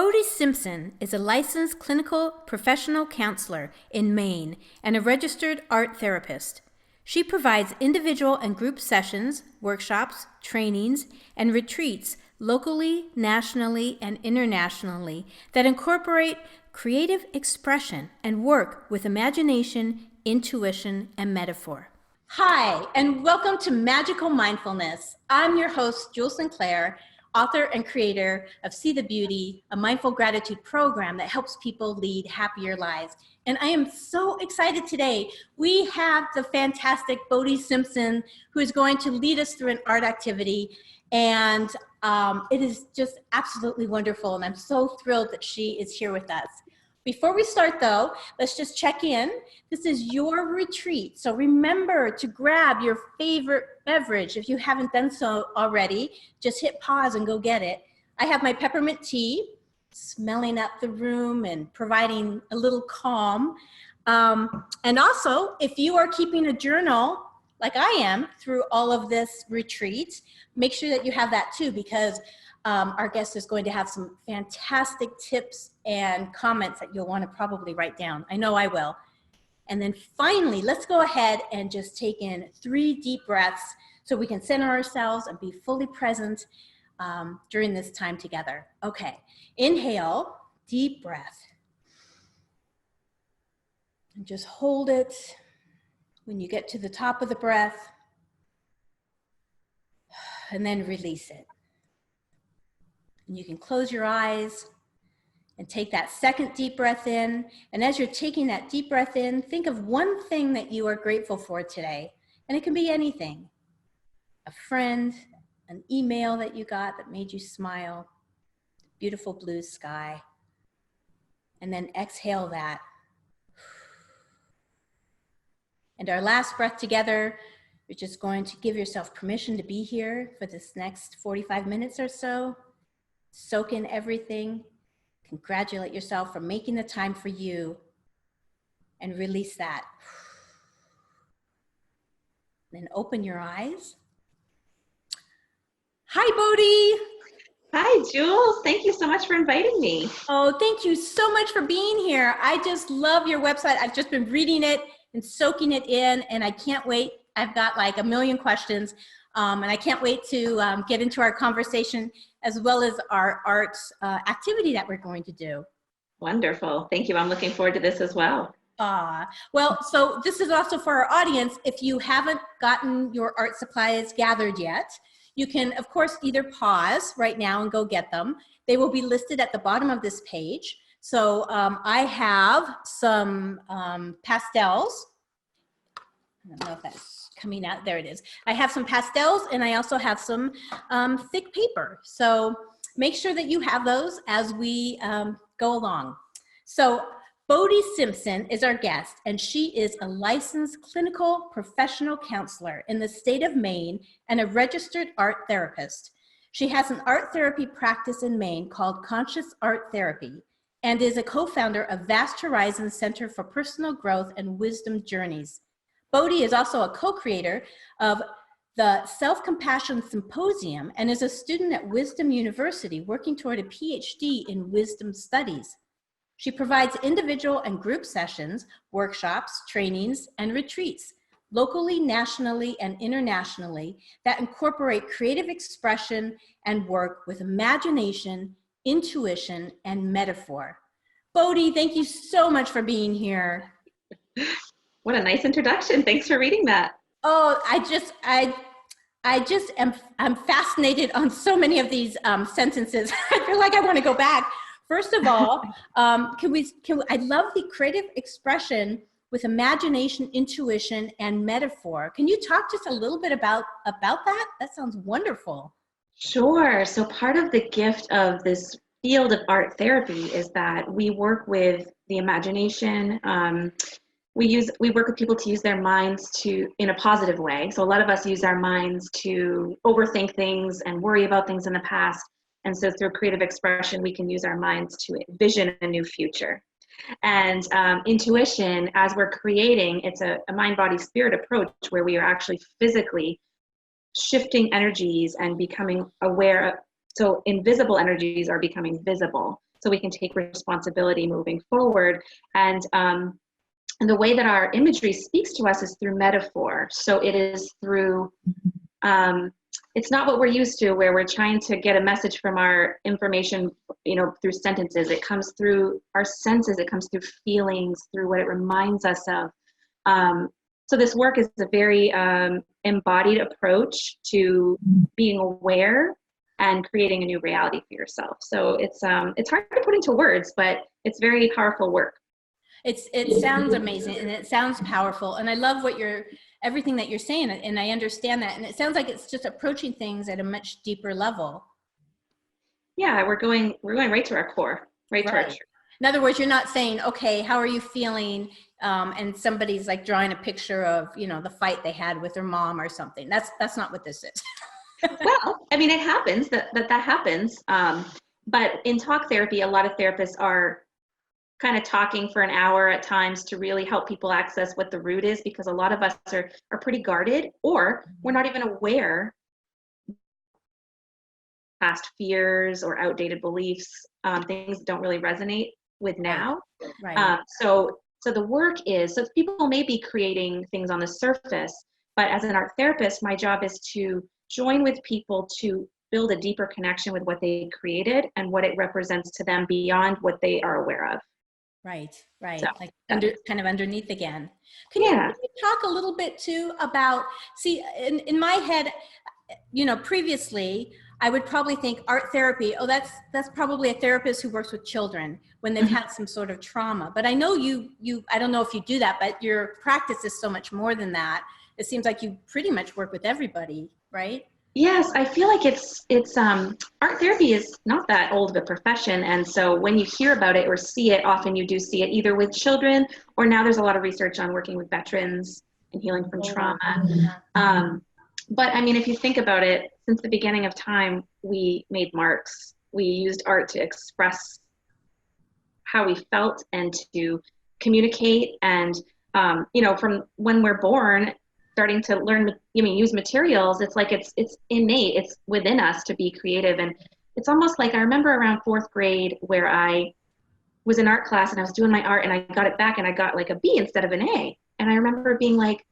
Bodhi Simpson is a licensed clinical professional counselor in Maine and a registered art therapist. She provides individual and group sessions, workshops, trainings, and retreats locally, nationally, and internationally that incorporate creative expression and work with imagination, intuition, and metaphor. Hi, and welcome to Magical Mindfulness. I'm your host, Jools Sinclair, author and creator of See the Beauty, a mindful gratitude program that helps people lead happier lives. And I am so excited today. We have the fantastic Bodhi Simpson, who is going to lead us through an art activity. And it is just absolutely wonderful. And I'm so thrilled that she is here with us. Before we start though, let's just check in. This is your retreat. So remember to grab your favorite beverage. If you haven't done so already, just hit pause and go get it. I have my peppermint tea, smelling up the room and providing a little calm. And also, if you are keeping a journal, like I am, through all of this retreat, make sure that you have that too, because our guest is going to have some fantastic tips and comments that you'll want to probably write down. I know I will. And then finally, let's go ahead and just take in 3 deep breaths so we can center ourselves and be fully present during this time together. Okay, inhale, deep breath. And just hold it. When you get to the top of the breath, and then release it. And you can close your eyes and take that second deep breath in. And as you're taking that deep breath in, think of one thing that you are grateful for today. And it can be anything. A friend, an email that you got that made you smile, beautiful blue sky. And then exhale that. And our last breath together, you're just going to give yourself permission to be here for this next 45 minutes or so. Soak in everything. Congratulate yourself for making the time for you. And release that. Then open your eyes. Hi, Bodhi. Hi, Jools. Thank you so much for inviting me. Oh, thank you so much for being here. I just love your website. I've just been reading it and soaking it in, and I can't wait. I've got like a million questions, and I can't wait to get into our conversation as well as our art activity that we're going to do. Wonderful. Thank you. I'm looking forward to this as well. Well, so this is also for our audience. If you haven't gotten your art supplies gathered yet, you can, of course, either pause right now and go get them. They will be listed at the bottom of this page. So I have some pastels. I don't know if that's coming out. There it is. I have some pastels, and I also have some thick paper. So make sure that you have those as we go along. So Bodhi Simpson is our guest, and she is a licensed clinical professional counselor in the state of Maine and a registered art therapist. She has an art therapy practice in Maine called Conscious Art Therapy, and is a co-founder of Vast Horizons Center for Personal Growth and Wisdom Journeys. Bodhi is also a co-creator of the Self-Compassion Symposium and is a student at Wisdom University working toward a PhD in Wisdom Studies. She provides individual and group sessions, workshops, trainings, and retreats, locally, nationally, and internationally, that incorporate creative expression and work with imagination, intuition, and metaphor. Bodhi, thank you so much for being here. What a nice introduction. Thanks for reading that. Oh, I'm fascinated on so many of these sentences. I feel like I want to go back. First of all, I love the creative expression with imagination, intuition, and metaphor. Can you talk just a little bit about that? That sounds wonderful. Sure. So part of the gift of this field of art therapy is that we work with the imagination. We work with people to use their minds in a positive way. So a lot of us use our minds to overthink things and worry about things in the past. And so through creative expression, we can use our minds to envision a new future. And intuition, as we're creating, it's a mind, body, spirit approach where we are actually physically shifting energies and becoming aware of, so invisible energies are becoming visible. so we can take responsibility moving forward. And the way that our imagery speaks to us is through metaphor. So it is through, it's not what we're used to, where we're trying to get a message from our information, through sentences. It comes through our senses. It comes through feelings, through what it reminds us of. So this work is a very embodied approach to being aware and creating a new reality for yourself. So it's hard to put into words, but it's very powerful work. It sounds amazing, and it sounds powerful, and I love everything that you're saying, and I understand that, and it sounds like it's just approaching things at a much deeper level. Yeah, we're going right to our core, right to our truth. In other words, you're not saying, okay, how are you feeling? And somebody's like drawing a picture of, the fight they had with their mom or something. That's not what this is. Well, I mean, it happens that happens. But in talk therapy, a lot of therapists are kind of talking for an hour at times to really help people access what the root is, because a lot of us are pretty guarded, or we're not even aware past fears or outdated beliefs, things that don't really resonate with now. Right. So the work is, so people may be creating things on the surface, but as an art therapist, my job is to join with people to build a deeper connection with what they created and what it represents to them beyond what they are aware of. Right. So, like kind of underneath again. Can you talk a little bit too about, in my head, previously I would probably think art therapy, oh, that's probably a therapist who works with children when they've had some sort of trauma. But I know you, I don't know if you do that, but your practice is so much more than that. It seems like you pretty much work with everybody, right? Yes, I feel like it's art therapy is not that old of a profession, and so when you hear about it or see it, often you do see it either with children, or now there's a lot of research on working with veterans and healing from trauma. But I mean, if you think about it, since the beginning of time, we made marks. We used art to express how we felt and to communicate, and from when we're born, starting to learn, use materials, it's like it's innate, it's within us to be creative. And it's almost like, I remember around 4th grade where I was in art class and I was doing my art and I got it back and I got like a B instead of an A. And I remember being like,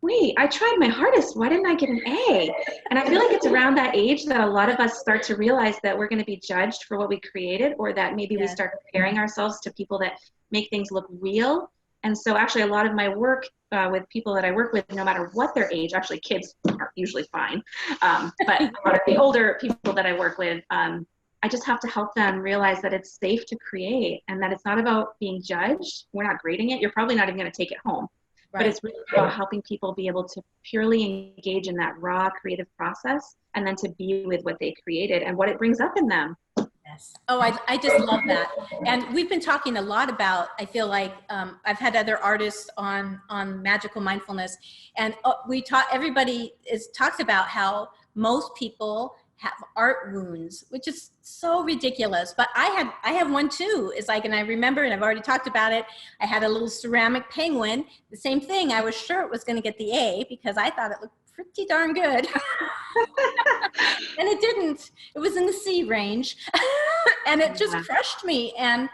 wait, I tried my hardest, why didn't I get an A? And I feel like it's around that age that a lot of us start to realize that we're going to be judged for what we created, or that maybe we start comparing ourselves to people that make things look real. And so actually a lot of my work with people that I work with, no matter what their age, actually kids are usually fine, but a lot of the older people that I work with, I just have to help them realize that it's safe to create and that it's not about being judged. We're not grading it. You're probably not even going to take it home. Right. But it's really about helping people be able to purely engage in that raw creative process, and then to be with what they created and what it brings up in them. Yes. Oh, I just love that. And we've been talking a lot about, I feel like I've had other artists on magical mindfulness, and everybody talks about how most people have art wounds, which is so ridiculous. But I have one too. It's like, and I remember, and I've already talked about it, I had a little ceramic penguin, the same thing. I was sure it was going to get the A because I thought it looked pretty darn good. And it didn't. It was in the C range. And it just crushed me. And,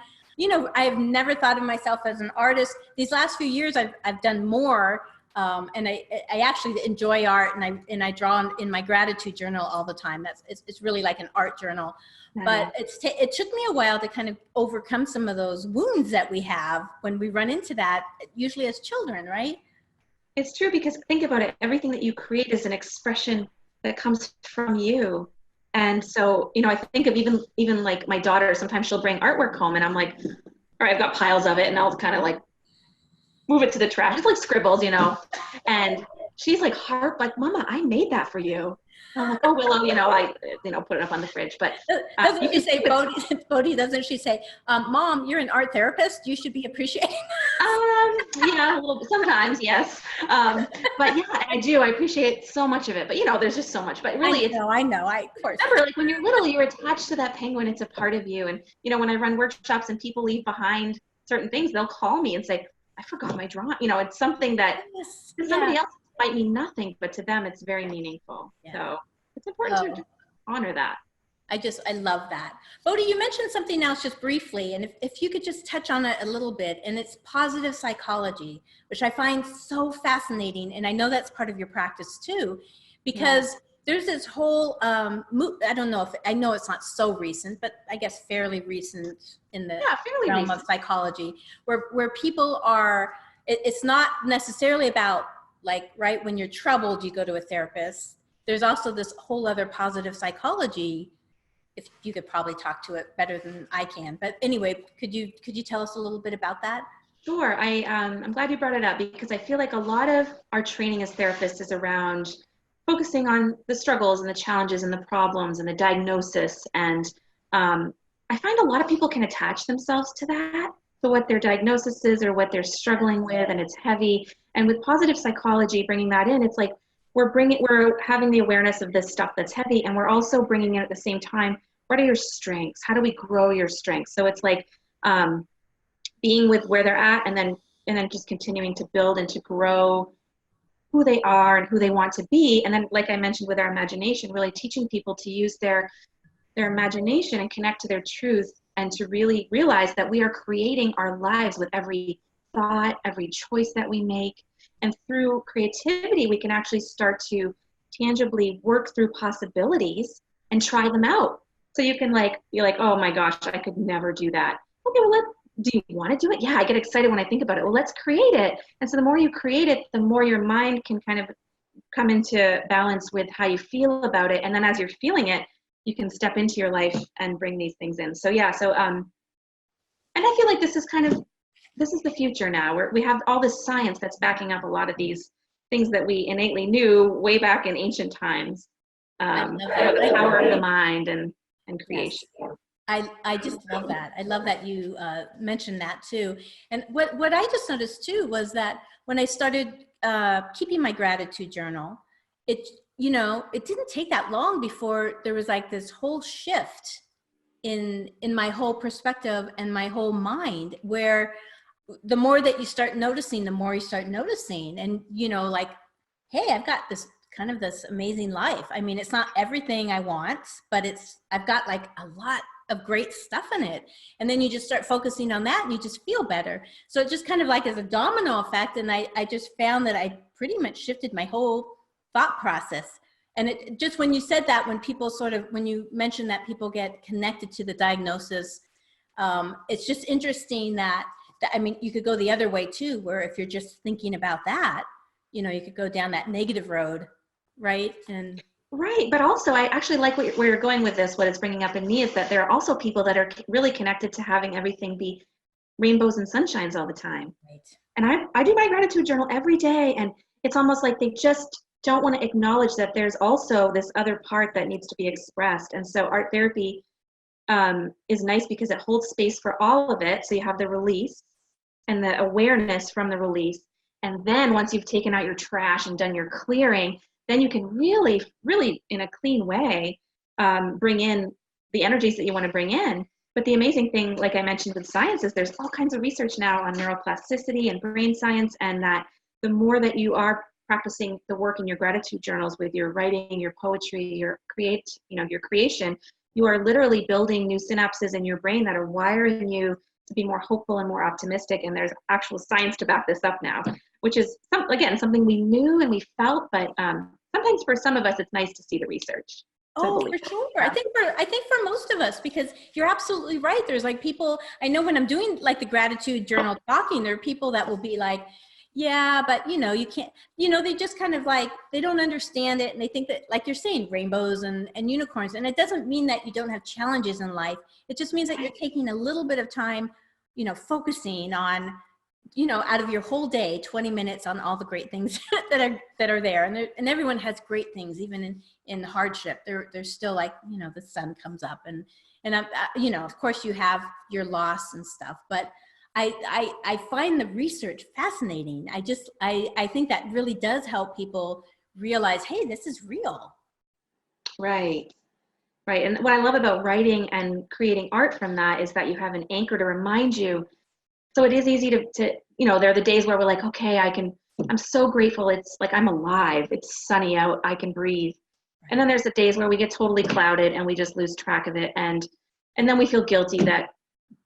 I've never thought of myself as an artist. These last few years, I've done more. And I actually enjoy art, and I draw in my gratitude journal all the time. It's really like an art journal. But it took me a while to kind of overcome some of those wounds that we have when we run into that, usually as children, right? It's true, because think about it. Everything that you create is an expression that comes from you. And so, I think of even like my daughter, sometimes she'll bring artwork home and I'm like, all right, I've got piles of it, and I'll kind of like move it to the trash. It's like scribbles, and she's like, Mama, I made that for you. And I'm like, oh, Willow, I put it up on the fridge. But doesn't she say, Bodhi, doesn't she say, Mom, you're an art therapist, you should be appreciating? Yeah, a little bit, sometimes, yes. But yeah, I do. I appreciate so much of it. But there's just so much. But really, I know. Of course. Remember, like when you're little, you're attached to that penguin. It's a part of you. And when I run workshops and people leave behind certain things, they'll call me and say, I forgot my drawing. It's something that to somebody else might mean nothing, but to them it's very meaningful. Yeah. So it's important to honor that. I love that. Bodhi, you mentioned something else just briefly, and if you could just touch on it a little bit, and it's positive psychology, which I find so fascinating. And I know that's part of your practice too, because there's this whole, I don't know if, I know it's not so recent, but I guess fairly recent in the realm of psychology, where people are, it's not necessarily about like, right, when you're troubled, you go to a therapist. There's also this whole other positive psychology. If you could probably talk to it better than I can, but anyway, could you tell us a little bit about that? Sure. I'm glad you brought it up because I feel like a lot of our training as therapists is around focusing on the struggles and the challenges and the problems and the diagnosis. And I find a lot of people can attach themselves to that, to what their diagnosis is or what they're struggling with, and it's heavy. And with positive psychology, bringing that in, it's like we're having the awareness of this stuff that's heavy, and we're also bringing in at the same time, what are your strengths? How do we grow your strengths? So it's like being with where they're at, and then just continuing to build and to grow who they are and who they want to be. And then, like I mentioned with our imagination, really teaching people to use their imagination and connect to their truth, and to really realize that we are creating our lives with every thought, every choice that we make. And through creativity, we can actually start to tangibly work through possibilities and try them out. So you can be like, oh my gosh, I could never do that. Okay, well, do you want to do it? Yeah, I get excited when I think about it. Well, let's create it. And so the more you create it, the more your mind can kind of come into balance with how you feel about it. And then as you're feeling it, you can step into your life and bring these things in. So yeah, and I feel like this is the future now, where we have all this science that's backing up a lot of these things that we innately knew way back in ancient times. The power of the mind and creation. Yes. I just love that. I love that you mentioned that too. And what I just noticed too was that when I started keeping my gratitude journal, it didn't take that long before there was like this whole shift in my whole perspective and my whole mind, where the more that you start noticing, the more you start noticing, and like, hey, I've got this amazing life. I mean, it's not everything I want, but I've got like a lot of great stuff in it. And then you just start focusing on that and you just feel better. So it just kind of like as a domino effect. And I just found that I pretty much shifted my whole thought process. And it just, when you said that, when you mentioned that people get connected to the diagnosis, it's just interesting that, I mean, you could go the other way too, where if you're just thinking about that, you could go down that negative road, right? Right, but also I actually like where you're going with this. What it's bringing up in me is that there are also people that are really connected to having everything be rainbows and sunshines all the time. Right. And I do my gratitude journal every day, and it's almost like they just don't want to acknowledge that there's also this other part that needs to be expressed. And so art therapy is nice because it holds space for all of it. So you have the release and the awareness from the release. And then once you've taken out your trash and done your clearing, then you can really, really in a clean way, bring in the energies that you want to bring in. But the amazing thing, like I mentioned with science, is there's all kinds of research now on neuroplasticity and brain science, and that the more that you are practicing the work in your gratitude journals with your writing, your poetry, your creation, you are literally building new synapses in your brain that are wiring you to be more hopeful and more optimistic. And there's actual science to back this up now, which is something we knew and we felt, but sometimes for some of us, it's nice to see the research. Oh, for sure. I think for most of us, because you're absolutely right. There's like people, I know when I'm doing like the gratitude journal talking, there are people that will be like, yeah, but you can't, they just kind of like, they don't understand it. And they think that, like you're saying, rainbows and unicorns. And it doesn't mean that you don't have challenges in life. It just means that you're taking a little bit of time, focusing on, out of your whole day, 20 minutes on all the great things that are there. And everyone has great things, even in hardship. There's still like, the sun comes up and of course you have your loss and stuff, but I find the research fascinating. I think that really does help people realize, hey, this is real. Right. Right. And what I love about writing and creating art from that is that you have an anchor to remind you. So it is easy to there are the days where we're like, okay, I'm so grateful. It's like, I'm alive. It's sunny out. I can breathe. And then there's the days where we get totally clouded and we just lose track of it. And then we feel guilty that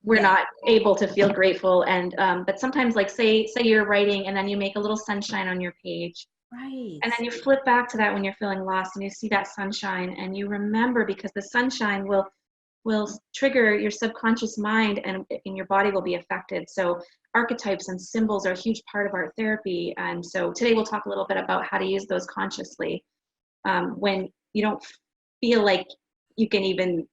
we're not able to feel grateful. And but sometimes, like say you're writing and then you make a little sunshine on your page. Right. And then you flip back to that when you're feeling lost and you see that sunshine and you remember, because the sunshine will trigger your subconscious mind and your body will be affected. So archetypes and symbols are a huge part of art therapy. And so today we'll talk a little bit about how to use those consciously when you don't feel like you can even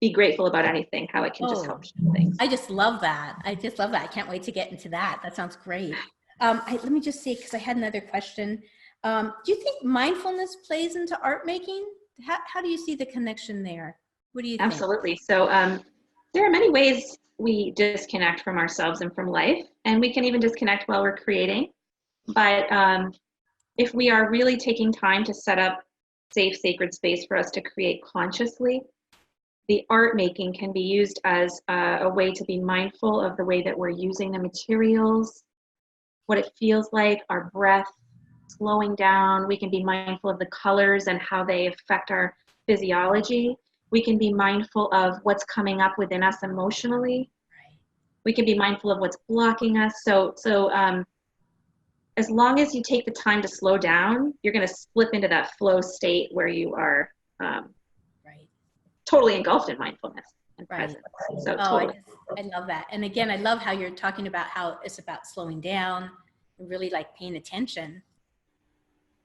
be grateful about anything, how it can just help things. I just love that. I can't wait to get into that. That sounds great. Let me just see, because I had another question. Do you think mindfulness plays into art making? How do you see the connection there? What do you think? Absolutely. So there are many ways we disconnect from ourselves and from life, and we can even disconnect while we're creating. But if we are really taking time to set up safe, sacred space for us to create consciously, the art making can be used as a way to be mindful of the way that we're using the materials, what it feels like, our breath, slowing down. We can be mindful of the colors and how they affect our physiology. We can be mindful of what's coming up within us emotionally. We can be mindful of what's blocking us. So as long as you take the time to slow down, you're going to slip into that flow state where you are totally engulfed in mindfulness and presence. So totally. I love that. And again, I love how you're talking about how it's about slowing down and really like paying attention.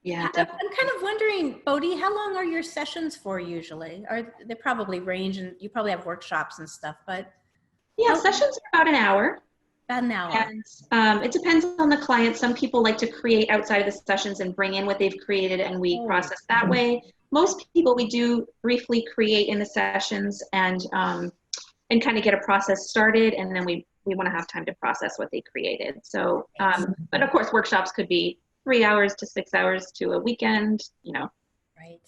Yeah, I'm kind of wondering, Bodhi, how long are your sessions for usually? Or they probably range, and you probably have workshops and stuff, but yeah, sessions are about an hour. About an hour. And it depends on the client. Some people like to create outside of the sessions and bring in what they've created, and we process that way. Most people, we do briefly create in the sessions and kind of get a process started, and then we want to have time to process what they created. So, but of course, workshops could be 3 hours to 6 hours to a weekend, Right.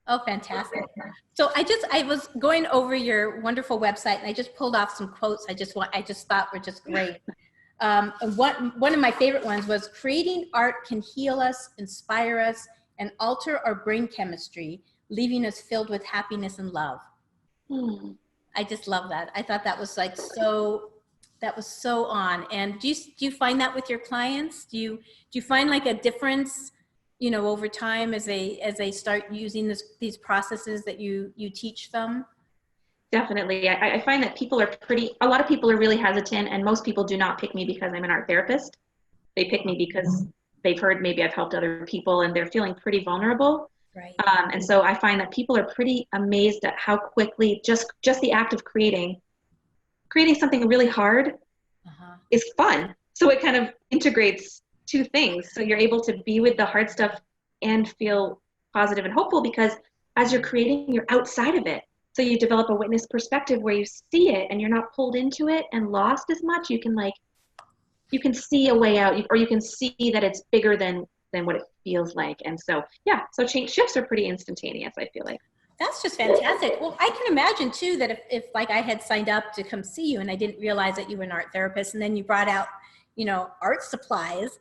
Oh, fantastic. So I was going over your wonderful website and I just pulled off some quotes I just thought were just great. One of my favorite ones was, creating art can heal us, inspire us, and alter our brain chemistry, leaving us filled with happiness and love. I just love that. I thought that was like that was so on. And do you find that with your clients? Do you find like a difference, over time as they start using these processes that you teach them? Definitely. I find that a lot of people are really hesitant, and most people do not pick me because I'm an art therapist. They pick me because they've heard maybe I've helped other people and they're feeling pretty vulnerable. Right. And so I find that people are pretty amazed at how quickly just the act of creating something really hard is fun. So it kind of integrates two things. So you're able to be with the hard stuff and feel positive and hopeful, because as you're creating, you're outside of it. So you develop a witness perspective where you see it and you're not pulled into it and lost as much. You can see a way out, or you can see that it's bigger than what it feels like. And so, so change shifts are pretty instantaneous, I feel like. That's just fantastic. Well, I can imagine too that if like I had signed up to come see you and I didn't realize that you were an art therapist, and then you brought out, art supplies,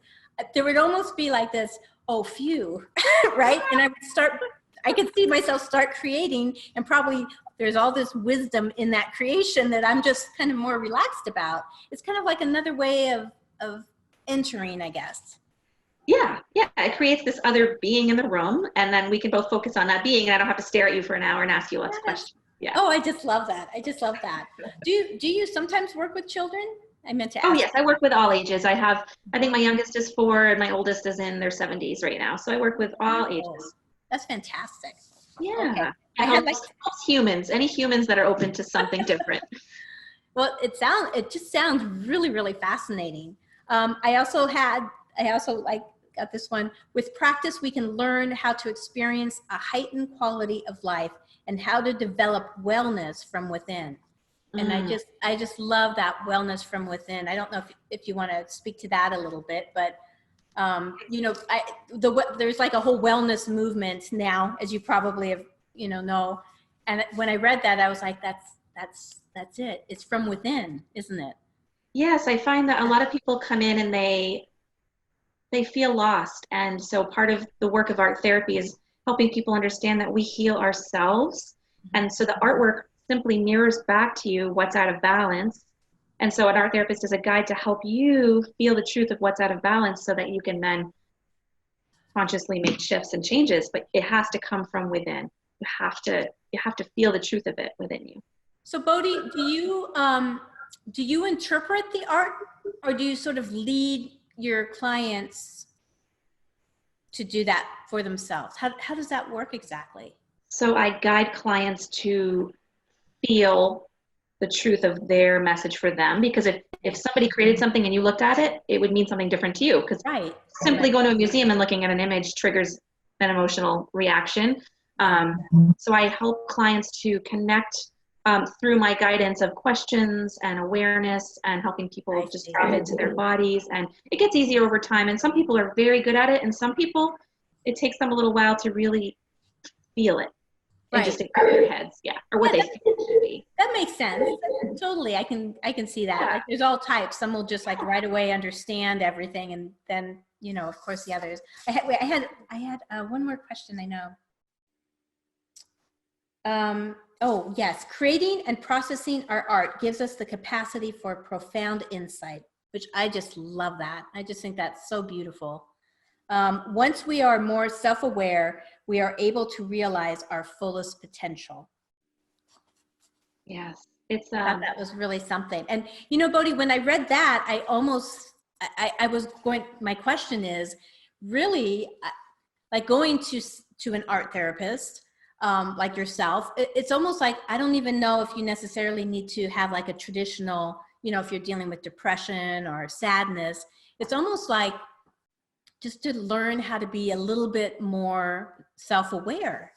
there would almost be like this, oh, phew, right? And I could see myself start creating, and probably there's all this wisdom in that creation that I'm just kind of more relaxed about. It's kind of like another way of entering, I guess. Yeah. It creates this other being in the room, and then we can both focus on that being, and I don't have to stare at you for an hour and ask you lots of questions. Yeah. Oh, I just love that. Do you sometimes work with children? I meant to ask. Oh, yes. I work with all ages. I think my youngest is 4 and my oldest is in their 70s right now. So I work with all ages. That's fantastic. Yeah. Okay. Helps humans, any humans that are open to something different. Well, it just sounds really, really fascinating. I also got this one. With practice, we can learn how to experience a heightened quality of life and how to develop wellness from within. And I just love that wellness from within. I don't know if you want to speak to that a little bit, but there's like a whole wellness movement now, as you probably have, know. And when I read that, I was like, that's it. It's from within, isn't it? Yes, I find that a lot of people come in and they feel lost. And so part of the work of art therapy is helping people understand that we heal ourselves. And so the artwork simply mirrors back to you what's out of balance. And so an art therapist is a guide to help you feel the truth of what's out of balance so that you can then consciously make shifts and changes, but it has to come from within. You have to feel the truth of it within you. So Bodhi, do you interpret the art, or do you sort of lead your clients to do that for themselves? How does that work exactly? So I guide clients to feel the truth of their message for them, because if somebody created something and you looked at it, it would mean something different to you, because Right. simply going to a museum and looking at an image triggers an emotional reaction. So I help clients to connect through my guidance of questions and awareness and helping people just tap into their bodies. And it gets easier over time. And some people are very good at it, and some people, it takes them a little while to really feel it. And just in their heads, or what they think it should be. That makes sense. Totally, I can see that. Yeah. Like, there's all types. Some will just like right away understand everything, and then of course, the others. I had one more question. I know. Oh yes, creating and processing our art gives us the capacity for profound insight, which I just love that. I just think that's so beautiful. Once we are more self-aware, we are able to realize our fullest potential. Yes, it's I thought that was really something. And Bodhi, when I read that, I was going, my question is really like going to an art therapist like yourself. It's almost like, I don't even know if you necessarily need to have like a traditional, if you're dealing with depression or sadness, it's almost like just to learn how to be a little bit more self-aware.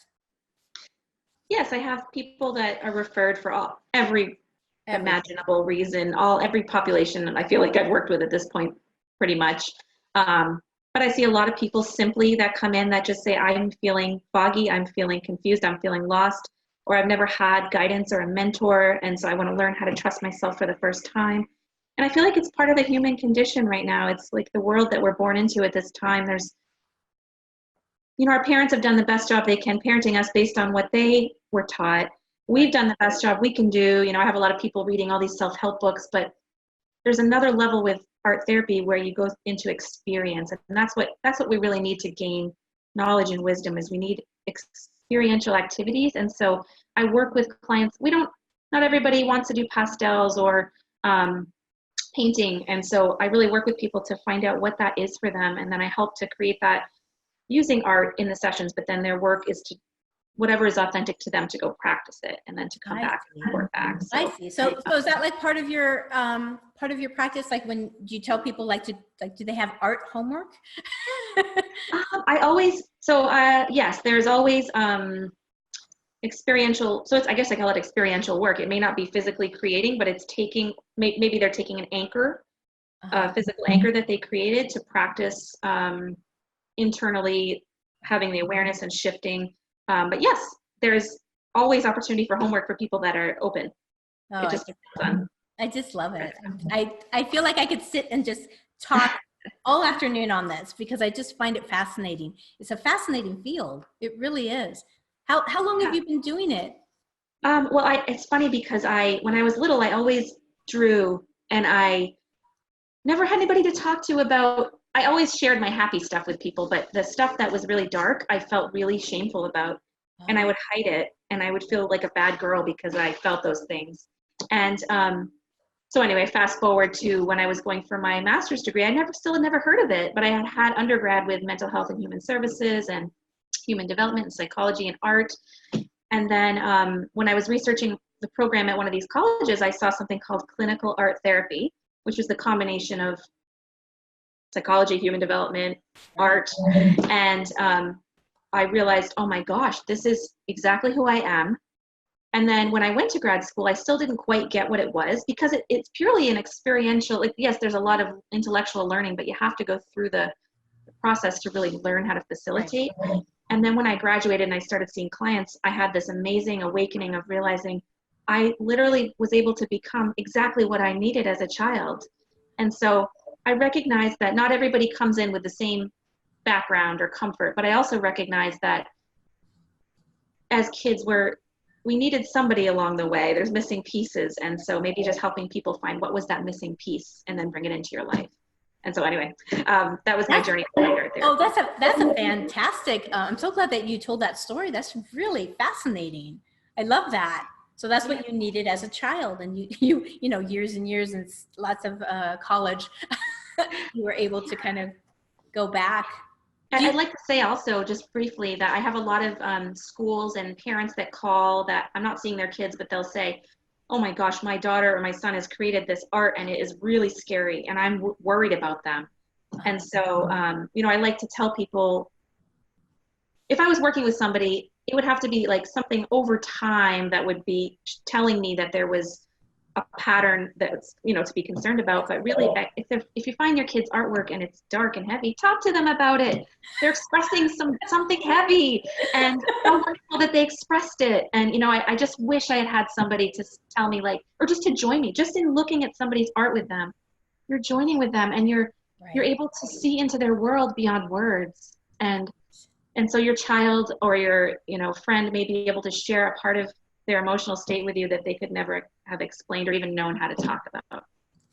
Yes, I have people that are referred for every imaginable reason, every population I feel like I've worked with at this point, pretty much. But I see a lot of people simply that come in that just say, I'm feeling foggy, I'm feeling confused, I'm feeling lost, or I've never had guidance or a mentor, and so I want to learn how to trust myself for the first time. And I feel like it's part of the human condition right now. It's like the world that we're born into at this time. There's, our parents have done the best job they can parenting us based on what they were taught. We've done the best job we can do. I have a lot of people reading all these self-help books, but there's another level with art therapy where you go into experience. And that's what we really need to gain knowledge and wisdom, is we need experiential activities. And so I work with clients. Not everybody wants to do pastels or painting. And so I really work with people to find out what that is for them. And then I help to create that using art in the sessions, but then their work is to whatever is authentic to them to go practice it and then to come back and report back. So, I see. So is that like part of your practice? Like, when do you tell people do they have art homework? Yes, there's always experiential. So I guess I call it experiential work. It may not be physically creating, but it's maybe they're taking an anchor, a physical anchor that they created to practice internally, having the awareness and shifting. But yes, there's always opportunity for homework for people that are open. Oh, it just depends on. I just love it. I feel like I could sit and just talk all afternoon on this, because I just find it fascinating. It's a fascinating field. It really is. How long have you been doing it? Well, it's funny because when I was little, I always drew, and I never had anybody to talk to about. I always shared my happy stuff with people, but the stuff that was really dark, I felt really shameful about, and I would hide it, and I would feel like a bad girl because I felt those things. And so anyway, fast forward to when I was going for my master's degree, I still had never heard of it, but I had undergrad with mental health and human services and human development and psychology and art. And then when I was researching the program at one of these colleges, I saw something called clinical art therapy, which is the combination of psychology, human development, art. And I realized, oh my gosh, this is exactly who I am. And then when I went to grad school, I still didn't quite get what it was, because it's purely an experiential, yes, there's a lot of intellectual learning, but you have to go through the process to really learn how to facilitate. Right. And then when I graduated and I started seeing clients, I had this amazing awakening of realizing I literally was able to become exactly what I needed as a child. And so I recognized that not everybody comes in with the same background or comfort, but I also recognize that as kids we needed somebody along the way. There's missing pieces. And so maybe just helping people find what was that missing piece and then bring it into your life. And so anyway, that was my journey. Oh, that's a fantastic. I'm so glad that you told that story. That's really fascinating. I love that. So that's what you needed as a child, and you know, years and years and lots of college, you were able to kind of go back. I'd like to say also, just briefly, that I have a lot of schools and parents that call that I'm not seeing their kids, but they'll say, oh my gosh, my daughter or my son has created this art and it is really scary and I'm worried about them. And so, you know, I like to tell people, if I was working with somebody, it would have to be like something over time that would be telling me that there was a pattern that's, you know, to be concerned about. But really, if you find your kid's artwork and it's dark and heavy, talk to them about it. They're expressing something heavy, and how wonderful that they expressed it. And you know, I just wish I had somebody to tell me, like, or just to join me, just in looking at somebody's art with them. You're joining with them, and you're able to see into their world beyond words. And so your child or your, you know, friend may be able to share a part of their emotional state with you that they could never have explained or even known how to talk about.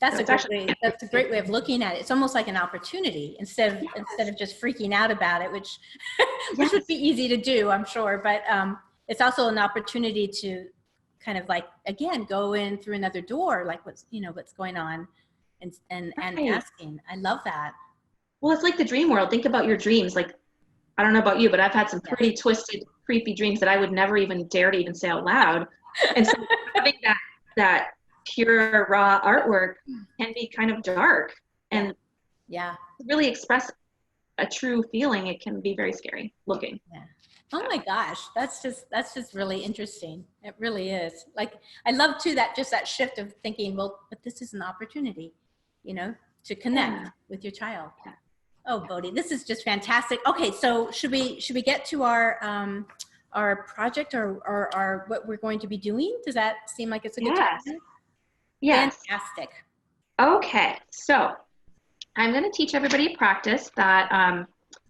That's a great way of looking at it. It's almost like an opportunity instead of just freaking out about it, which would be easy to do, I'm sure. But it's also an opportunity to kind of like, again, go in through another door, like what's going on, and asking. I love that. Well, it's like the dream world. Think about your dreams. Like, I don't know about you, but I've had some pretty twisted, creepy dreams that I would never even dare to even say out loud. And so having that pure, raw artwork can be kind of dark. And to really express a true feeling, it can be very scary looking. Yeah. Oh my gosh, that's just really interesting. It really is. Like, I love too that shift of thinking, well, but this is an opportunity, you know, to connect with your child. Yeah. Oh, Bodhi, this is just fantastic. Okay, so should we get to our project or our what we're going to be doing? Does that seem like it's a good time? Yes. Fantastic. Okay, so I'm going to teach everybody a practice that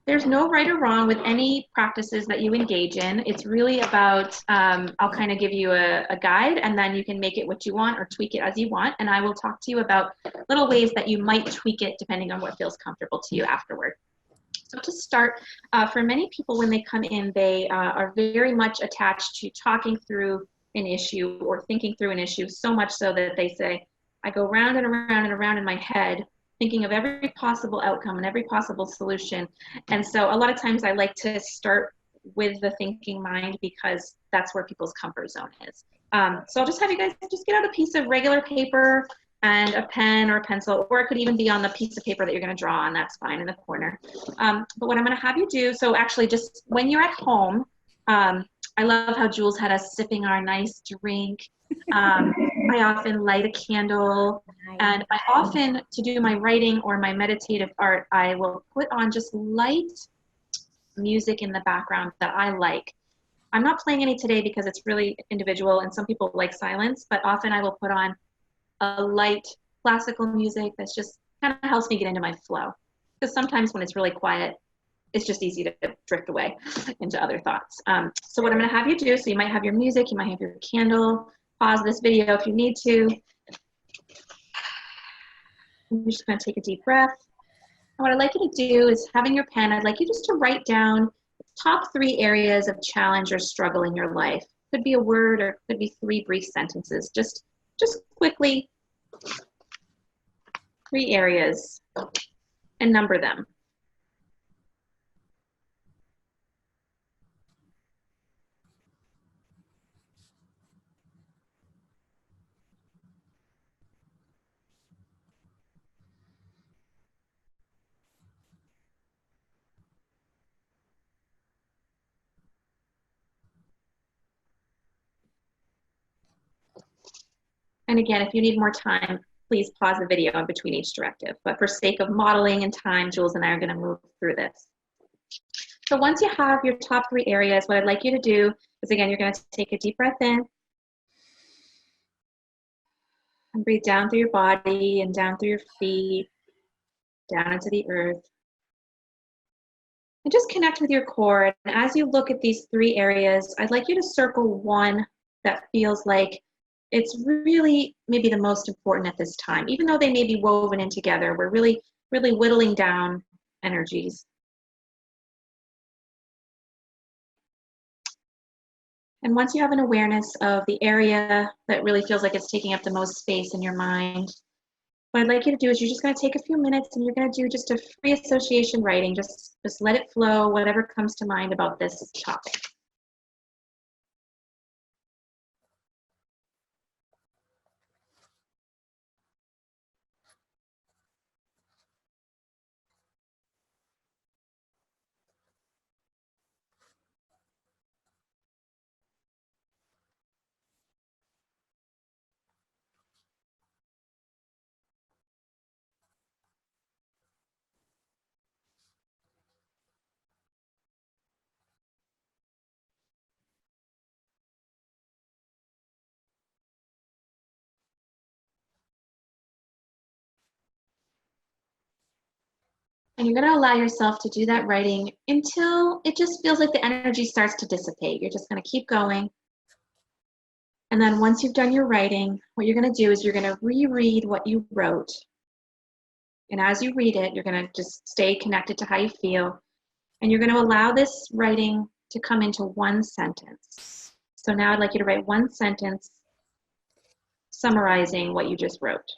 there's no right or wrong with any practices that you engage in. It's really about, I'll kind of give you a guide, and then you can make it what you want or tweak it as you want. And I will talk to you about little ways that you might tweak it depending on what feels comfortable to you afterward. So to start, for many people when they come in, they are very much attached to talking through an issue or thinking through an issue, so much so that they say, I go round and around and around in my head, thinking of every possible outcome and every possible solution. And so a lot of times I like to start with the thinking mind because that's where people's comfort zone is. So I'll just have you guys just get out a piece of regular paper and a pen or a pencil, or it could even be on the piece of paper that you're going to draw on. That's fine, in the corner. But what I'm going to have you do, so actually just when you're at home, I love how Jools had us sipping our nice drink. I often light a candle, and I often, to do my writing or my meditative art, I will put on just light music in the background that I like. I'm not playing any today because it's really individual and some people like silence, but often I will put on a light classical music that's just kind of helps me get into my flow. Because sometimes when it's really quiet, it's just easy to drift away into other thoughts. So what I'm going to have you do, so you might have your music, you might have your candle, pause this video if you need to. You're just going to take a deep breath. And what I'd like you to do is, having your pen, I'd like you just to write down the top 3 areas of challenge or struggle in your life. Could be a word or could be 3 brief sentences. Just quickly, 3 areas, and number them. And again, if you need more time, please pause the video in between each directive. But for sake of modeling and time, Jools and I are going to move through this. So once you have your top 3 areas, what I'd like you to do is, again, you're going to take a deep breath in and breathe down through your body and down through your feet, down into the earth. And just connect with your core. And as you look at these 3 areas, I'd like you to circle one that feels like it's really maybe the most important at this time. Even though they may be woven in together, we're really, really whittling down energies. And once you have an awareness of the area that really feels like it's taking up the most space in your mind, what I'd like you to do is you're just going to take a few minutes and you're going to do just a free association writing. Just let it flow, whatever comes to mind about this topic. And you're going to allow yourself to do that writing until it just feels like the energy starts to dissipate. You're just going to keep going. And then once you've done your writing, what you're going to do is you're going to reread what you wrote. And as you read it, you're going to just stay connected to how you feel. And you're going to allow this writing to come into one sentence. So now I'd like you to write one sentence summarizing what you just wrote.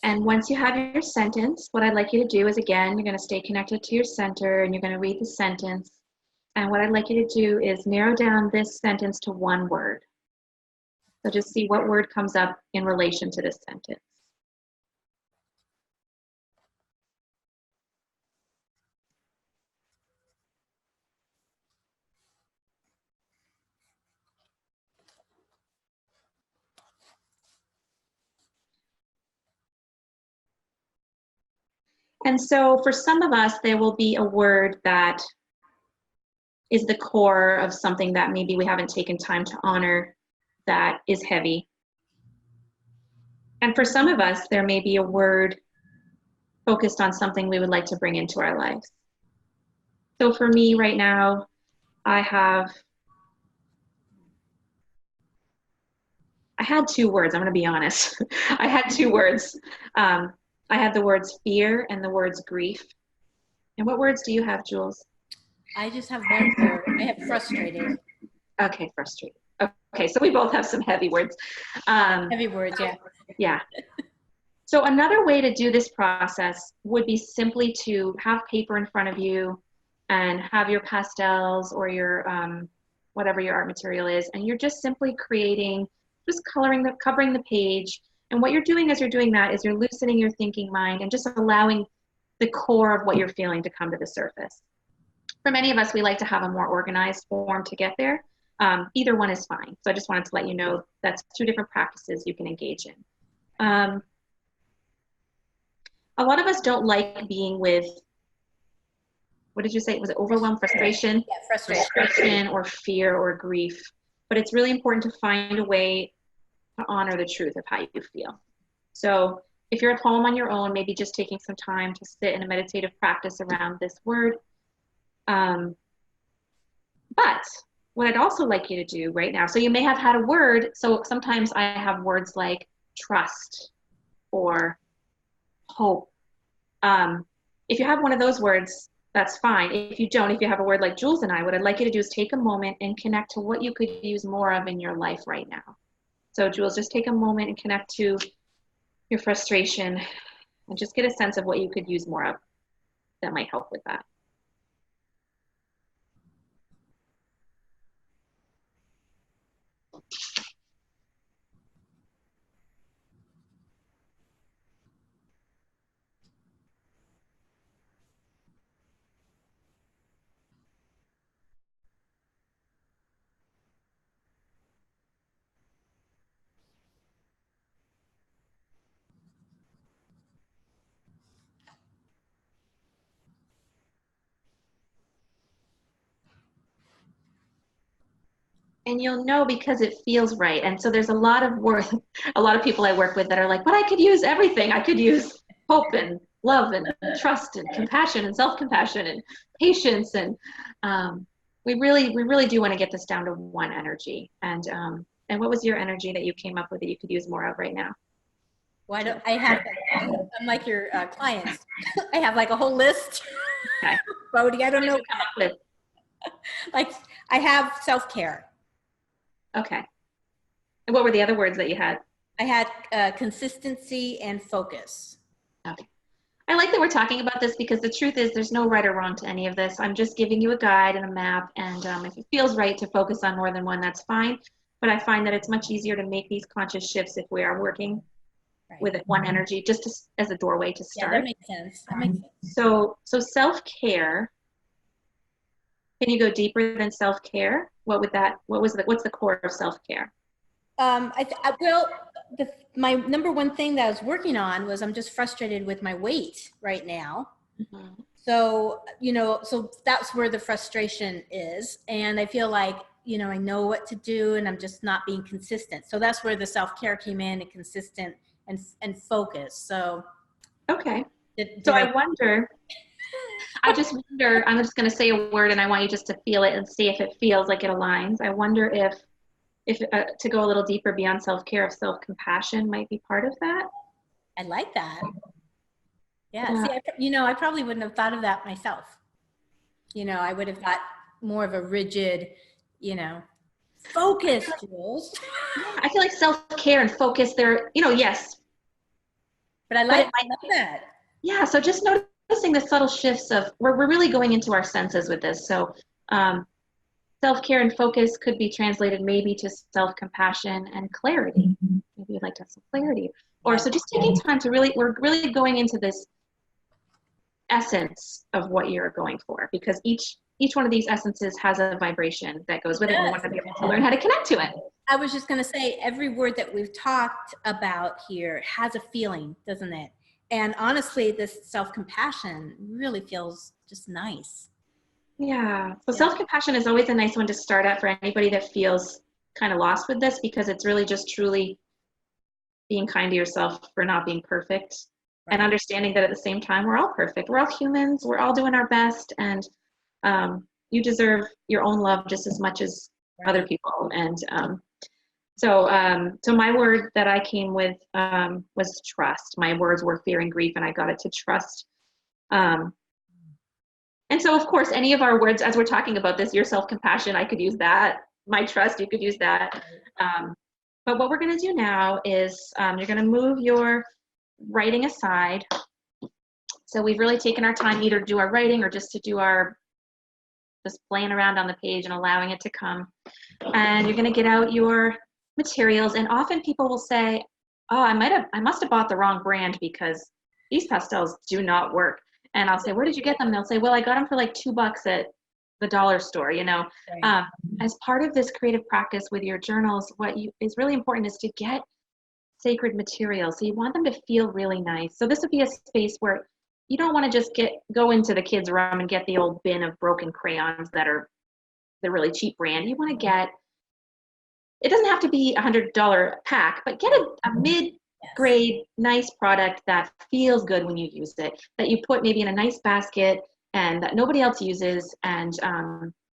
And once you have your sentence, what I'd like you to do is, again, you're going to stay connected to your center and you're going to read the sentence. And what I'd like you to do is narrow down this sentence to one word. So just see what word comes up in relation to this sentence. And so for some of us, there will be a word that is the core of something that maybe we haven't taken time to honor that is heavy. And for some of us, there may be a word focused on something we would like to bring into our lives. So for me right now, I had 2 words, I'm going to be honest. I had 2 words. I had the words fear and the words grief. And what words do you have, Jules? I just have one word. I have frustrated. Okay, frustrated. Okay, so we both have some heavy words. Heavy words, yeah. Yeah. So another way to do this process would be simply to have paper in front of you and have your pastels or your whatever your art material is, and you're just simply creating, just covering the page. And what you're doing as you're doing that is you're loosening your thinking mind and just allowing the core of what you're feeling to come to the surface. For many of us, we like to have a more organized form to get there. Either one is fine. So I just wanted to let you know that's 2 different practices you can engage in. A lot of us don't like being with, what did you say? Was it overwhelm, frustration? Yeah, Frustration or fear or grief. But it's really important to find a way to honor the truth of how you feel. So if you're at home on your own, maybe just taking some time to sit in a meditative practice around this word. But what I'd also like you to do right now, so you may have had a word, so sometimes I have words like trust or hope. If you have one of those words, that's fine. If you don't, if you have a word like Jules and I, what I'd like you to do is take a moment and connect to what you could use more of in your life right now. So Jules, just take a moment and connect to your frustration and just get a sense of what you could use more of that might help with that. And you'll know because it feels right. And so there's a lot of work, a lot of people I work with that are like, but I could use everything. I could use hope and love and trust and compassion and self-compassion and patience. And we really do want to get this down to one energy. And what was your energy that you came up with that you could use more of right now? Why don't I have, I'm like your clients. I have like a whole list. Okay. Bodhi, I don't know. Come up with. Like I have self-care. Okay. And what were the other words that you had? I had consistency and focus. Okay. I like that we're talking about this because the truth is there's no right or wrong to any of this. I'm just giving you a guide and a map, and if it feels right to focus on more than one, that's fine. But I find that it's much easier to make these conscious shifts if we are working with one energy, just as a doorway to start. Yeah, that makes sense. That makes sense. So self-care. Can you go deeper than self-care? What's the core of self-care? My number one thing that I was working on was I'm just frustrated with my weight right now. Mm-hmm. So, so that's where the frustration is. And I feel like, I know what to do and I'm just not being consistent. So that's where the self-care came in, and consistent and focus. So. Okay. I wonder, I'm just going to say a word and I want you just to feel it and see if it feels like it aligns. I wonder if to go a little deeper beyond self-care, if self-compassion might be part of that. I like that. Yeah. See, I probably wouldn't have thought of that myself. I would have thought more of a rigid, focus, Jools. I feel like self-care and focus, they're, yes. But I love that. Yeah. So just noticing the subtle shifts of, we're really going into our senses with this. So, self-care and focus could be translated maybe to self-compassion and clarity. Maybe you'd like to have some clarity. Or so just taking time to we're really going into this essence of what you're going for, because each one of these essences has a vibration that goes with it, and we want to be able to learn how to connect to it. I was just going to say, every word that we've talked about here has a feeling, doesn't it? And honestly, this self-compassion really feels just nice. Yeah. So self-compassion is always a nice one to start at for anybody that feels kind of lost with this, because it's really just truly being kind to yourself for not being perfect, and understanding that at the same time, we're all perfect. We're all humans. We're all doing our best. And you deserve your own love just as much as other people. And so my word that I came with was trust. My words were fear and grief, and I got it to trust. And so, of course, any of our words, as we're talking about this, your self-compassion, I could use that. My trust, you could use that. But what we're going to do now is you're going to move your writing aside. So we've really taken our time either to do our writing or just to do just playing around on the page and allowing it to come. And you're going to get out your materials. And often people will say, oh, I must have bought the wrong brand because these pastels do not work. And I'll say, where did you get them? They'll say, well, I got them for like $2 at the dollar store, Right. As part of this creative practice with your journals, what is really important is to get sacred materials. So you want them to feel really nice. So this would be a space where you don't want to just go into the kids' room and get the old bin of broken crayons that are the really cheap brand. You want to get, it doesn't have to be $100 pack, but get a mid-grade, nice product that feels good when you use it, that you put maybe in a nice basket and that nobody else uses, and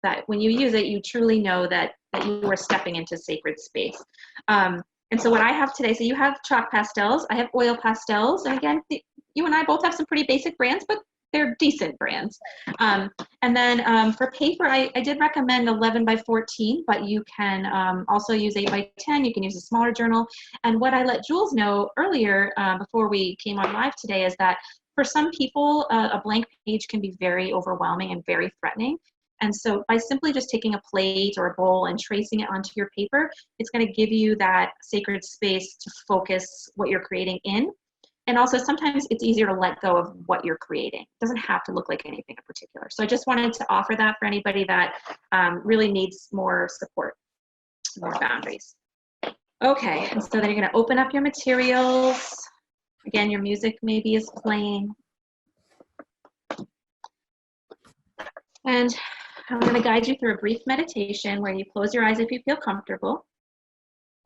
that when you use it, you truly know that you are stepping into sacred space. And so what I have today, so you have chalk pastels, I have oil pastels, and again, you and I both have some pretty basic brands, but they're decent brands. And then for paper, I did recommend 11 by 14, but you can also use 8 by 10. You can use a smaller journal. And what I let Jools know earlier before we came on live today is that for some people, a blank page can be very overwhelming and very threatening. And so by simply just taking a plate or a bowl and tracing it onto your paper, it's going to give you that sacred space to focus what you're creating in. And also sometimes it's easier to let go of what you're creating. It doesn't have to look like anything in particular. So I just wanted to offer that for anybody that really needs more support, more boundaries. Okay, and so then you're going to open up your materials. Again, your music maybe is playing. And I'm going to guide you through a brief meditation where you close your eyes if you feel comfortable.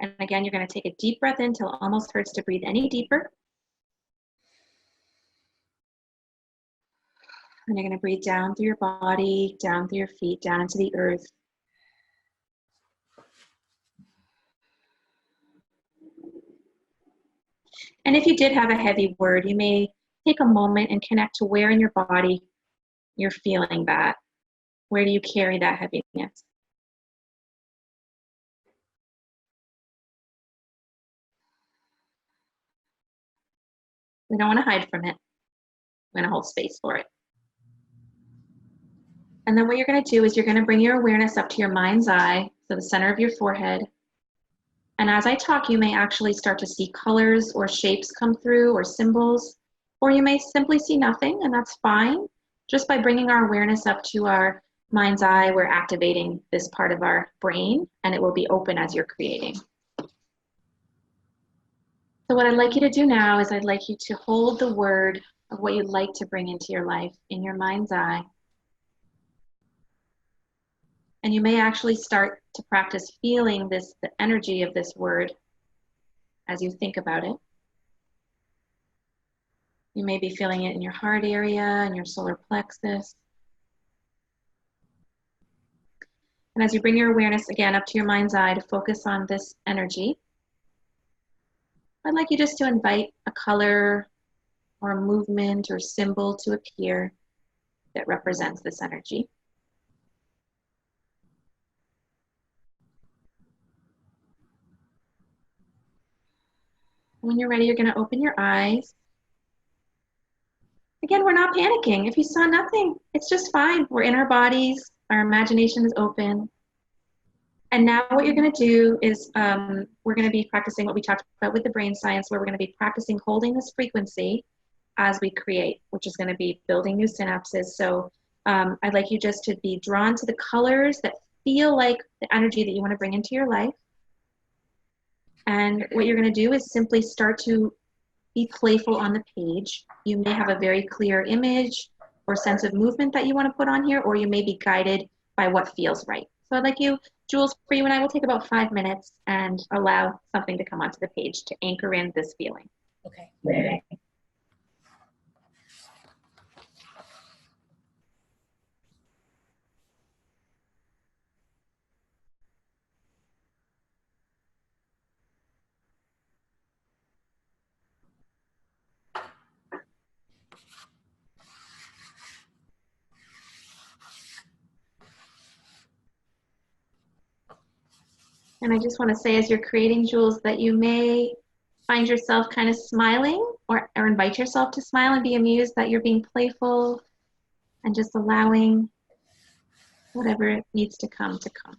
And again, you're going to take a deep breath in till it almost hurts to breathe any deeper. And you're going to breathe down through your body, down through your feet, down into the earth. And if you did have a heavy word, you may take a moment and connect to where in your body you're feeling that. Where do you carry that heaviness? We don't want to hide from it. We're going to hold space for it. And then what you're going to do is you're going to bring your awareness up to your mind's eye, so the center of your forehead. And as I talk, you may actually start to see colors or shapes come through or symbols, or you may simply see nothing, and that's fine. Just by bringing our awareness up to our mind's eye, we're activating this part of our brain, and it will be open as you're creating. So what I'd like you to do now is I'd like you to hold the word of what you'd like to bring into your life in your mind's eye. And you may actually start to practice feeling the energy of this word as you think about it. You may be feeling it in your heart area and your solar plexus. And as you bring your awareness again up to your mind's eye to focus on this energy, I'd like you just to invite a color or a movement or symbol to appear that represents this energy. When you're ready, you're going to open your eyes. Again, we're not panicking. If you saw nothing, it's just fine. We're in our bodies. Our imagination is open. And now what you're going to do is we're going to be practicing what we talked about with the brain science, where we're going to be practicing holding this frequency as we create, which is going to be building new synapses. So I'd like you just to be drawn to the colors that feel like the energy that you want to bring into your life. And what you're going to do is simply start to be playful on the page. You may have a very clear image or sense of movement that you want to put on here, or you may be guided by what feels right. So I'd like you, Jools, for you and I will take about 5 minutes and allow something to come onto the page to anchor in this feeling. Okay. And I just want to say, as you're creating, Jools, that you may find yourself kind of smiling or invite yourself to smile and be amused that you're being playful and just allowing whatever needs to come to come.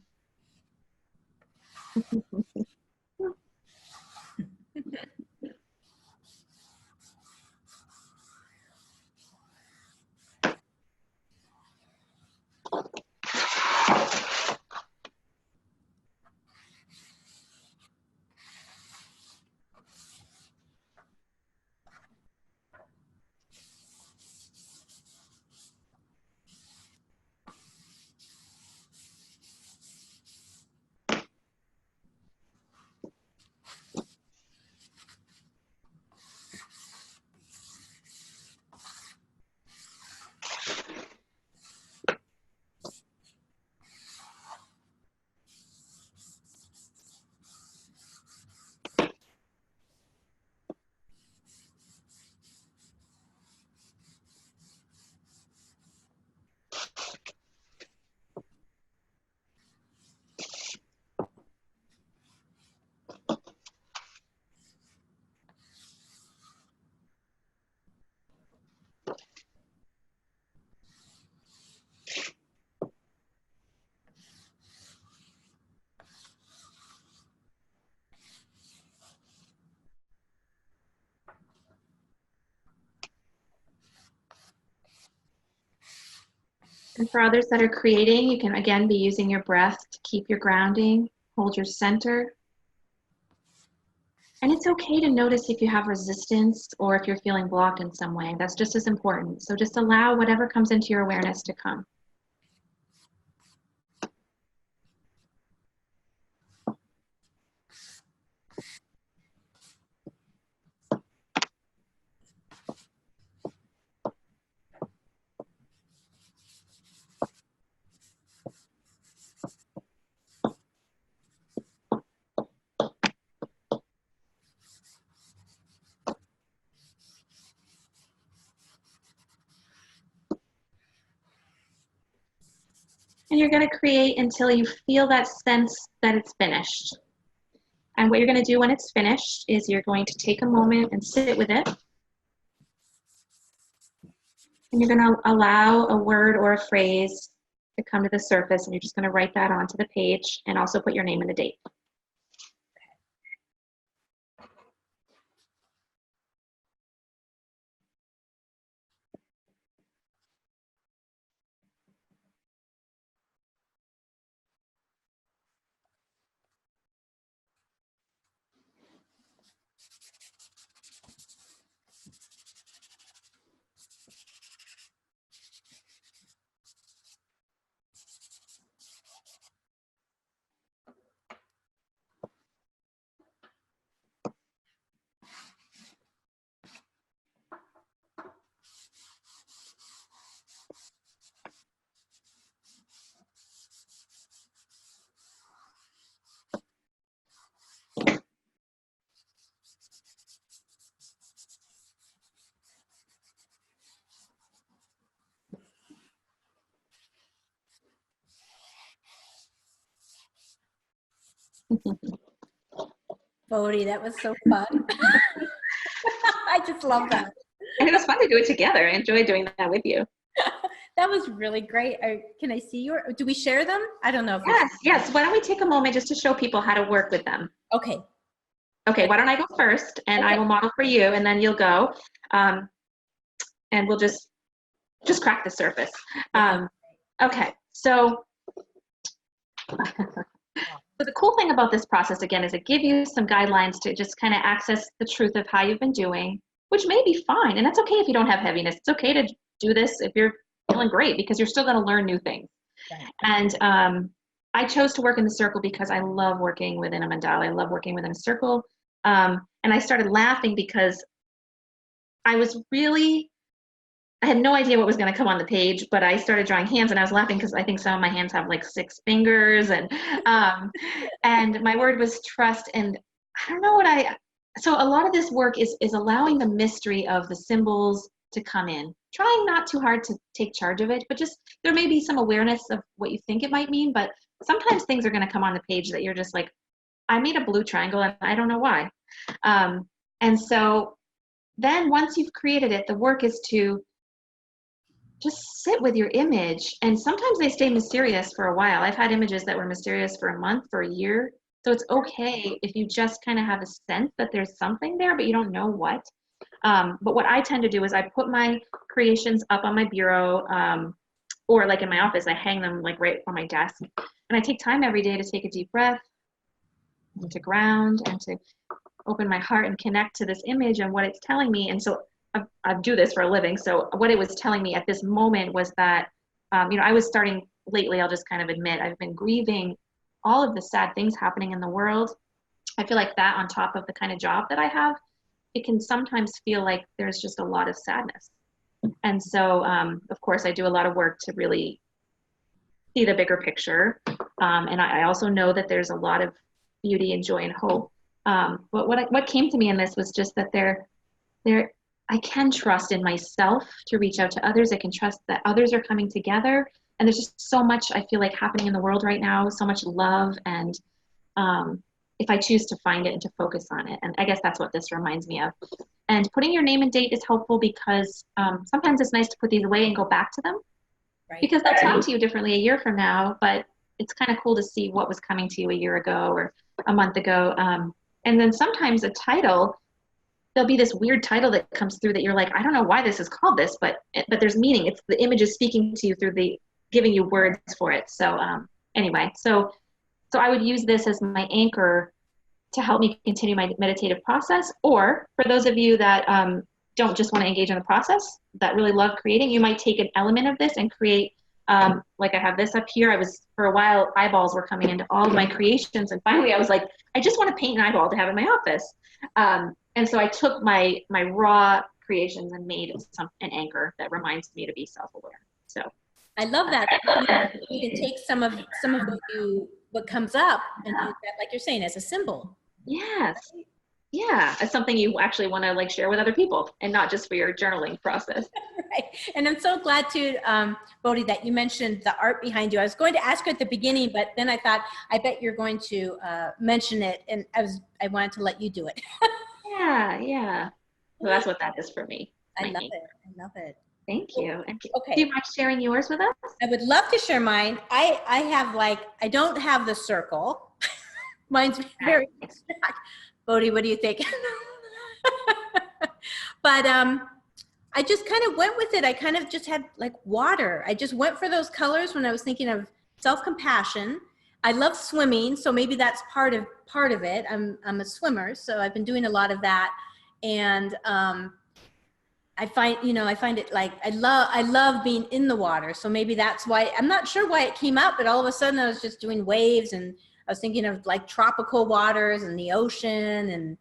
And for others that are creating, you can again be using your breath to keep your grounding, hold your center. And it's okay to notice if you have resistance or if you're feeling blocked in some way. That's just as important. So just allow whatever comes into your awareness to come. And you're going to create until you feel that sense that it's finished. And what you're going to do when it's finished is you're going to take a moment and sit with it. And you're going to allow a word or a phrase to come to the surface, and you're just going to write that onto the page and also put your name and the date. Bodhi, that was so fun. I just love that. And it was fun to do it together. I enjoyed doing that with you. That was really great. Can I see do we share them? I don't know. Yes. Why don't we take a moment just to show people how to work with them? Okay. Okay, why don't I go first, and I will model for you, and then you'll go. And we'll just crack the surface. Okay, so the cool thing about this process, again, is it gives you some guidelines to just kind of access the truth of how you've been doing, which may be fine. And that's okay if you don't have heaviness. It's okay to do this if you're feeling great, because you're still going to learn new things. Right. And I chose to work in the circle because I love working within a mandala. I love working within a circle. And I started laughing because I had no idea what was going to come on the page, but I started drawing hands, and I was laughing because I think some of my hands have like 6 fingers, and my word was trust. And I don't know so a lot of this work is allowing the mystery of the symbols to come in, trying not too hard to take charge of it, but just there may be some awareness of what you think it might mean, but sometimes things are going to come on the page that you're just like, I made a blue triangle and I don't know why. And so then once you've created it, the work is to just sit with your image. And sometimes they stay mysterious for a while. I've had images that were mysterious for a month, for a year. So it's okay if you just kind of have a sense that there's something there, but you don't know what. But what I tend to do is I put my creations up on my bureau, or like in my office, I hang them like right on my desk. And I take time every day to take a deep breath and to ground and to open my heart and connect to this image and what it's telling me. And so I do this for a living. So what it was telling me at this moment was that, I was starting lately, I'll just kind of admit, I've been grieving all of the sad things happening in the world. I feel like that on top of the kind of job that I have, it can sometimes feel like there's just a lot of sadness. And so, of course, I do a lot of work to really see the bigger picture. And I also know that there's a lot of beauty and joy and hope. But what came to me in this was just that I can trust in myself to reach out to others. I can trust that others are coming together. And there's just so much, I feel like, happening in the world right now, so much love. And if I choose to find it and to focus on it. And I guess that's what this reminds me of. And putting your name and date is helpful because sometimes it's nice to put these away and go back to them. Right. Because they'll talk to you differently a year from now, but it's kind of cool to see what was coming to you a year ago or a month ago. And then sometimes a title, there'll be this weird title that comes through that you're like, I don't know why this is called this, but there's meaning. It's the image is speaking to you through giving you words for it. So anyway, so I would use this as my anchor to help me continue my meditative process. Or for those of you that don't just want to engage in the process, that really love creating, you might take an element of this and create, like I have this up here. For a while, eyeballs were coming into all of my creations. And finally I was like, I just want to paint an eyeball to have in my office. And so I took my raw creations and made an anchor that reminds me to be self-aware. So I love that. You can take some of what comes up and use that, like you're saying, as a symbol. Yes. Yeah, as something you actually want to like share with other people and not just for your journaling process. Right. And I'm so glad to, Bodhi, that you mentioned the art behind you. I was going to ask you at the beginning, but then I thought, I bet you're going to mention it. And I wanted to let you do it. Yeah, yeah. So that's what that is for me. I My love anchor. it. I love it. Thank you. And do Okay. you mind sharing yours with us? I would love to share mine. I have like, I don't have the circle. Mine's very abstract. Bodhi, what do you think? But I just kind of went with it. I kind of just had like water. I just went for those colors when I was thinking of self-compassion. I love swimming, so maybe that's part of it. I'm a swimmer, so I've been doing a lot of that, and I find it like I love being in the water. So maybe that's why. I'm not sure why it came up, but all of a sudden I was just doing waves, and I was thinking of like tropical waters and the ocean,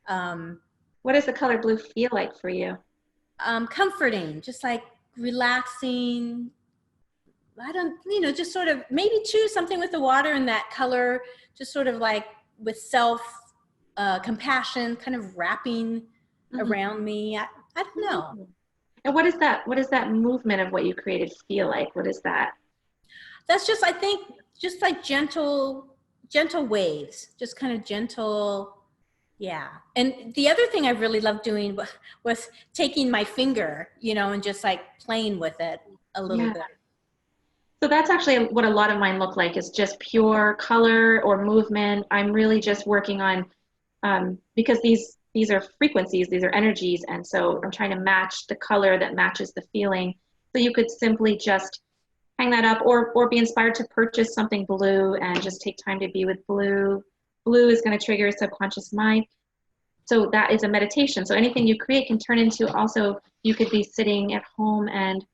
and What does the color blue feel like for you? comforting, just like relaxing. I don't, just sort of maybe choose something with the water and that color, just sort of like with self compassion, kind of wrapping around me. I don't know. And what is that movement of what you created feel like? What is that? That's just, I think, just like gentle waves, just kind of gentle. Yeah. And the other thing I really loved doing was taking my finger, and just like playing with it a little Yeah. bit. So that's actually what a lot of mine look like, is just pure color or movement. I'm really just working on, because these are frequencies, these are energies, and so I'm trying to match the color that matches the feeling. So you could simply just hang that up, or be inspired to purchase something blue and just take time to be with blue. Blue is going to trigger a subconscious mind. So that is a meditation. So anything you create can turn into, also, you could be sitting at home and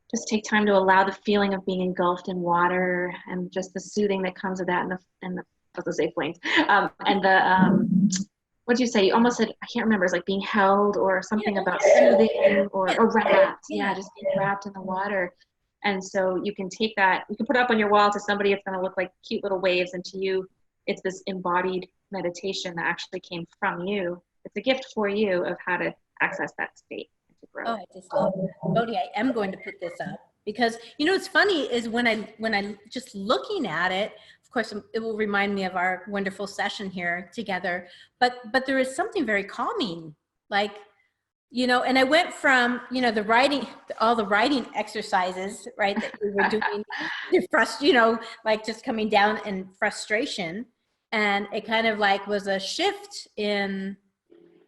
just take time to allow the feeling of being engulfed in water and just the soothing that comes with that, and the I was gonna say flames, and the what did you say? You almost said, I can't remember. It's like being held or something about soothing, or wrapped. Yeah, just being wrapped in the water. And so you can take that, you can put it up on your wall. To somebody, it's going to look like cute little waves, and to you, it's this embodied meditation that actually came from you. It's a gift for you of how to access that state and to grow. Oh, I just love it. Bodhi, I am going to put this up because, what's funny is when I just looking at it, of course, it will remind me of our wonderful session here together, but there is something very calming, like, and I went from, all the writing exercises, right, that we were doing, like just coming down in frustration. And it kind of like was a shift in,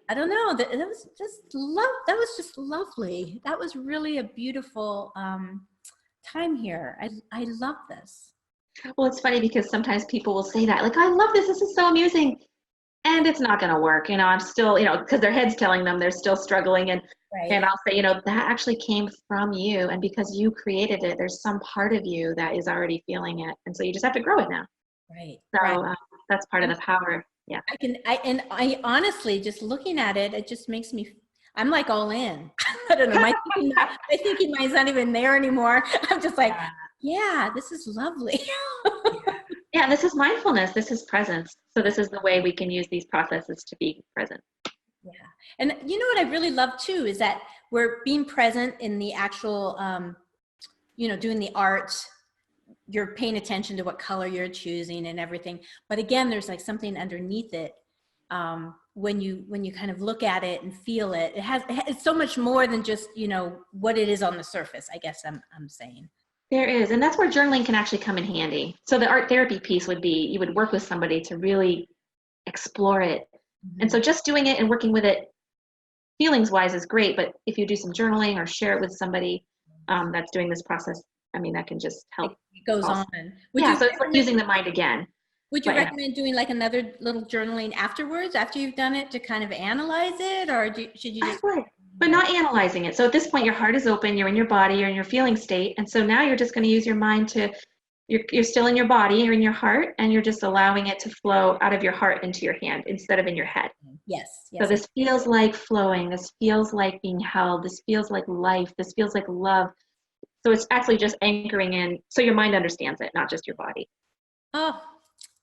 I don't know, that was just love. That was just lovely. That was really a beautiful time here. I love this. Well, it's funny because sometimes people will say that, like, I love this. This is so amusing. And it's not going to work. I'm still, because their head's telling them they're still struggling. Right. And I'll say, that actually came from you. And because you created it, there's some part of you that is already feeling it. And so you just have to grow it now. Right. So right. That's part of the power. Yeah. I honestly, just looking at it, it just makes me, I'm like all in. I don't know. My thinking mind's not even there anymore. I'm just like, yeah, this is lovely. Yeah, this is mindfulness. This is presence. So this is the way we can use these processes to be present. Yeah. And what I really love too is that we're being present in the actual, doing the art. You're paying attention to what color you're choosing and everything. But again, there's like something underneath it. When you kind of look at it and feel it, it's so much more than just, what it is on the surface, I guess I'm saying. There is, and that's where journaling can actually come in handy. So the art therapy piece would be, you would work with somebody to really explore it. Mm-hmm. And so just doing it and working with it feelings wise is great, but if you do some journaling or share it with somebody that's doing this process, that can just help. It goes on. So it's like using the mind again. Would you recommend doing like another little journaling afterwards, after you've done it, to kind of analyze it, or should you just? I would. But not analyzing it. So at this point, your heart is open, you're in your body, you're in your feeling state. And so now you're just going to use your mind to, you're still in your body, you're in your heart, and you're just allowing it to flow out of your heart into your hand instead of in your head. Yes. So this feels like flowing. This feels like being held. This feels like life. This feels like love. So it's actually just anchoring in, so your mind understands it, not just your body. Oh,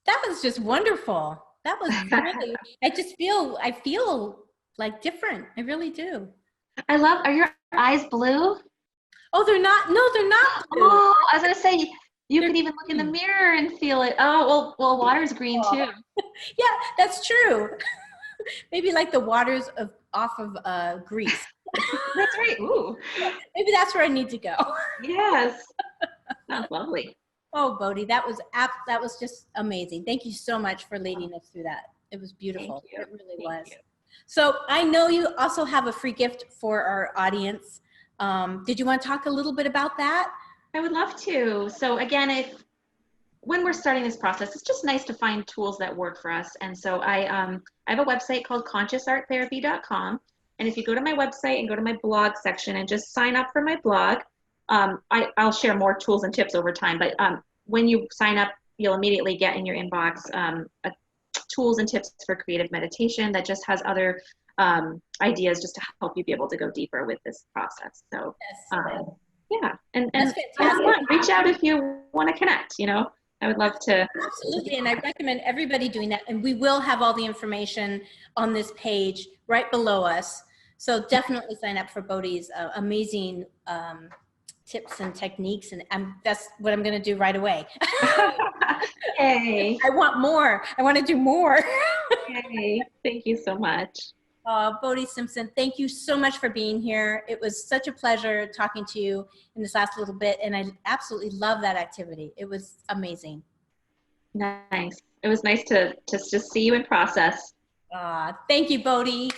that was just wonderful. That was really, I feel like different. I really do. Are your eyes blue? Oh, they're not blue. Oh, I was gonna say, you They're could even look in the green. mirror and feel it. Oh, well, water's green Oh. too. Yeah, that's true. Maybe like the waters off of Greece. That's right. Ooh, Maybe that's where I need to go. yes. Sounds lovely. Oh, Bodhi, that was just amazing. Thank you so much for leading us through that. It was Thank beautiful. you. It really Thank was. you. So I know you also have a free gift for our audience. Did you want to talk a little bit about that? I would love to. So again, when we're starting this process, it's just nice to find tools that work for us. And so I have a website called consciousarttherapy.com. And if you go to my website and go to my blog section and just sign up for my blog, I'll share more tools and tips over time. But when you sign up, you'll immediately get in your inbox tools and tips for creative meditation that just has other ideas just to help you be able to go deeper with this process. So yeah, and That's fantastic. reach out if you want to connect. I would love to. Absolutely, and I recommend everybody doing that. And we will have all the information on this page right below us. So definitely sign up for Bodhi's amazing tips and techniques. And that's what I'm going to do right away. Hey. I want more. I want to do more. Hey, thank you so much. Bodhi Simpson, thank you so much for being here. It was such a pleasure talking to you in this last little bit, and I absolutely love that activity. It was amazing. Nice. It was nice to just see you in process. Thank you, Bodhi.